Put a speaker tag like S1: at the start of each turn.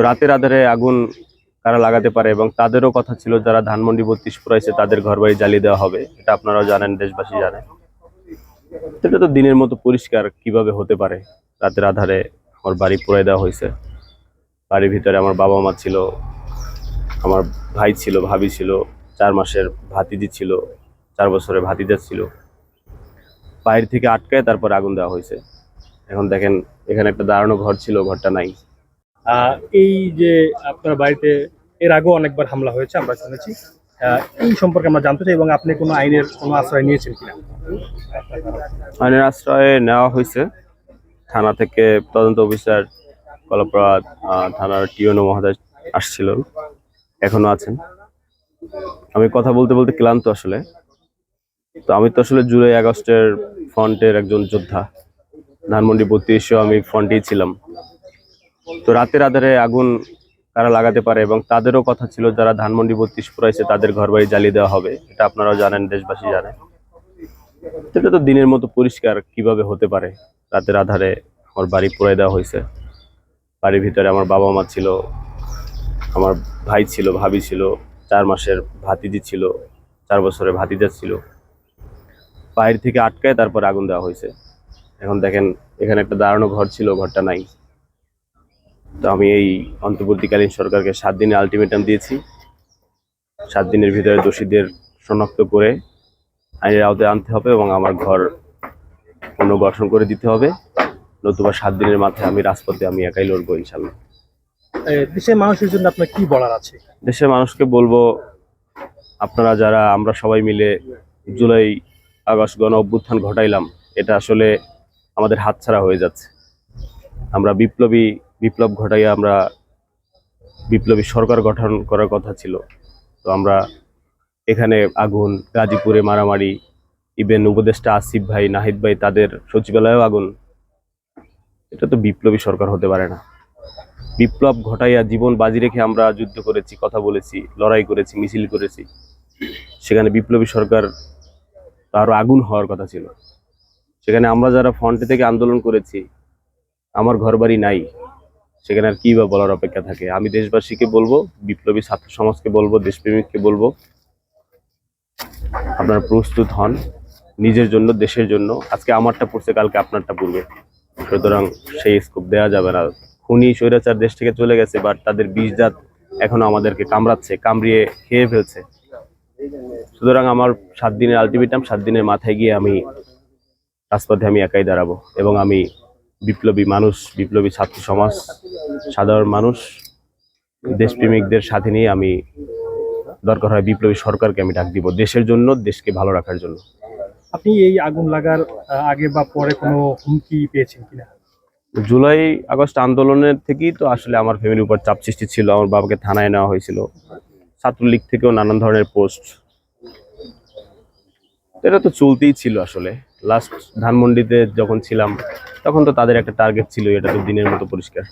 S1: রাতের আধারে আগুন কারা লাগাতে পারে এবং তাদেরও কথা ছিল যারা ধানমন্ডি ৩২ পুরাইছে তাদের ঘরবাড়ি জ্বালিয়ে দেওয়া হবে, এটা আপনারাও জানেন, দেশবাসী জানে। এটা তো দিনের মতো পরিষ্কার কিভাবে হতে পারে? রাতের আধারে আমার বাড়ি পুরাই দেওয়া হয়েছে। বাড়ির ভিতরে আমার বাবা মা ছিল, আমার ভাই ছিল, ভাবি ছিল, ৪ মাসের ভাতিজি ছিল, ৪ বছরের ভাতিজা ছিল। বাইরে থেকে আটকায় তারপর আগুন দেওয়া হয়েছে। এখন দেখেন, এখানে একটা দাঁড়ানো ঘর ছিল, ঘরটা নাই।
S2: এই যে আপনার বাড়িতে এর আগেও অনেকবার হামলা হয়েছে আমরা শুনেছি। এই সম্পর্কে আমরা জানতে চাই এবং আপনি কোনো আইনের কোনো আশ্রয় নিয়েছেন কিনা?
S1: আইনের আশ্রয়ে নেওয়া হয়েছে। থানা থেকে তদন্ত অফিসার কলাপাড়া থানার টিওনো মহোদয় আসছিল, এখনো আছেন। আমি কথা বলতে বলতে ক্লান্ত আসলে। তো আমি তো আসলে জুলাই আগস্টের ফ্রন্টের একজন যোদ্ধা। ধানমন্ডি ৩২ আমি ফ্রন্টেই ছিলাম। তো রাতের আধারে আগুন কারা লাগাতে পারে এবং তাদেরও কথা ছিল যারা ধানমন্ডি ৩২ পুরাইছে তাদের ঘরবাড়ি জ্বালিয়ে দেওয়া হবে, এটা আপনারাও জানেন, দেশবাসী জানে। এটা তো দিনের মতো পরিষ্কার কিভাবে হতে পারে? রাতের আধারে আমার বাড়ি পুরাই দেওয়া হয়েছে। বাড়ির ভিতরে আমার বাবা মা ছিল, আমার ভাই ছিল, ভাবি ছিল, ৪ মাসের ভাতিজি ছিল, ৪ বছরের ভাতিজা ছিল। বাইরে থেকে আটকায় তারপর আগুন দেওয়া হয়েছে। এখন দেখেন, এখানে একটা দাঁড়ানো ঘর ছিল, ঘরটা নাই। তো আমি এই অন্তর্বর্তীকালীন সরকারকে ৭ দিনে আলটিমেটাম দিয়েছি। ৭ দিনের ভিতরে দোষীদের শনাক্ত করে আইনের আওতায় আনতে হবে এবং আমার ঘর পুনর্গঠন করে দিতে হবে, নতুবা ৭ দিনের মাথায় আমি রাজপথে আমি একাই লড়বো ইনশাল্লাহ।
S2: দেশের মানুষের জন্য আপনার কি বলার আছে?
S1: দেশের মানুষকে বলবো, আপনারা যারা আমরা সবাই মিলে জুলাই আগস্ট গণ অভ্যুত্থান ঘটাইলাম, এটা আসলে আমাদের হাতছাড়া হয়ে যাচ্ছে। আমরা বিপ্লব ঘটাইয়া আমরা বিপ্লবী সরকার গঠন করার কথা ছিল। তো আমরা এখানে আগুন, গাজীপুরে মারামারি, ইভেন উপদেষ্টা আসিফ ভাই, নাহিদ ভাই, তাদের সচিবালয়েও আগুন। এটা তো বিপ্লবী সরকার হতে পারে না। বিপ্লব ঘটাইয়া জীবন বাজি রেখে আমরা যুদ্ধ করেছি, কথা বলেছি, লড়াই করেছি, মিছিল করেছি। সেখানে বিপ্লবী সরকার আরো আগুন হওয়ার কথা ছিল। সেখানে আমরা যারা ফ্রন্টে থেকে আন্দোলন করেছি, আমার ঘরবাড়ি নাই, সেখানে আর কি বা বলার অপেক্ষা থাকে? আমি দেশবাসীকে বলবো, বিপ্লবী ছাত্র সমাজকে বলবো, দেশপ্রেমিককে বলবো, আপনারা প্রস্তুত হন নিজের জন্য, দেশের জন্য। আজকে আমারটা পড়ছে, কালকে আপনারটা পড়বে, সুতরাং সেই স্কোপ দেওয়া যাবে না। খুনি স্বৈরাচার দেশ থেকে চলে গেছে, বাট তাদের বিষ দাঁত এখনো আমাদেরকে কামড়াচ্ছে, কামড়িয়ে খেয়ে ফেলছে। সুতরাং আমার ৭ দিনের আলটিমেটাম, ৭ দিনের মাথায় গিয়ে আমি রাজপথে আমি একাই দাঁড়াবো এবং আমি বিপ্লবী মানুষ, বিপ্লবী ছাত্র সমাজ, সাধারণ মানুষ, দেশপ্রেমিকদের সাথে নিয়ে আমি দরকার হয় বিপ্লবী সরকারকে আমি ডাক দিব, দেশের জন্য, দেশকে ভালো রাখার জন্য।
S2: আপনি এই আগুন লাগার আগে বা পরে কোনো হুমকি পেয়েছেন কিনা?
S1: জুলাই আগস্ট আন্দোলনের থেকেই তো আসলে আমার ফ্যামিলির উপর চাপ সৃষ্টি ছিল। আমার বাবাকে থানায় নেওয়া হয়েছিল, ছাত্রলীগ থেকেও নানান ধরনের পোস্ট। এটা তো চলতেই ছিল আসলে। লাস্ট ধানমন্ডিতে যখন ছিলাম তখন তো তাদের একটা টার্গেট ছিল, এটা তো দিনের মতো পরিষ্কার।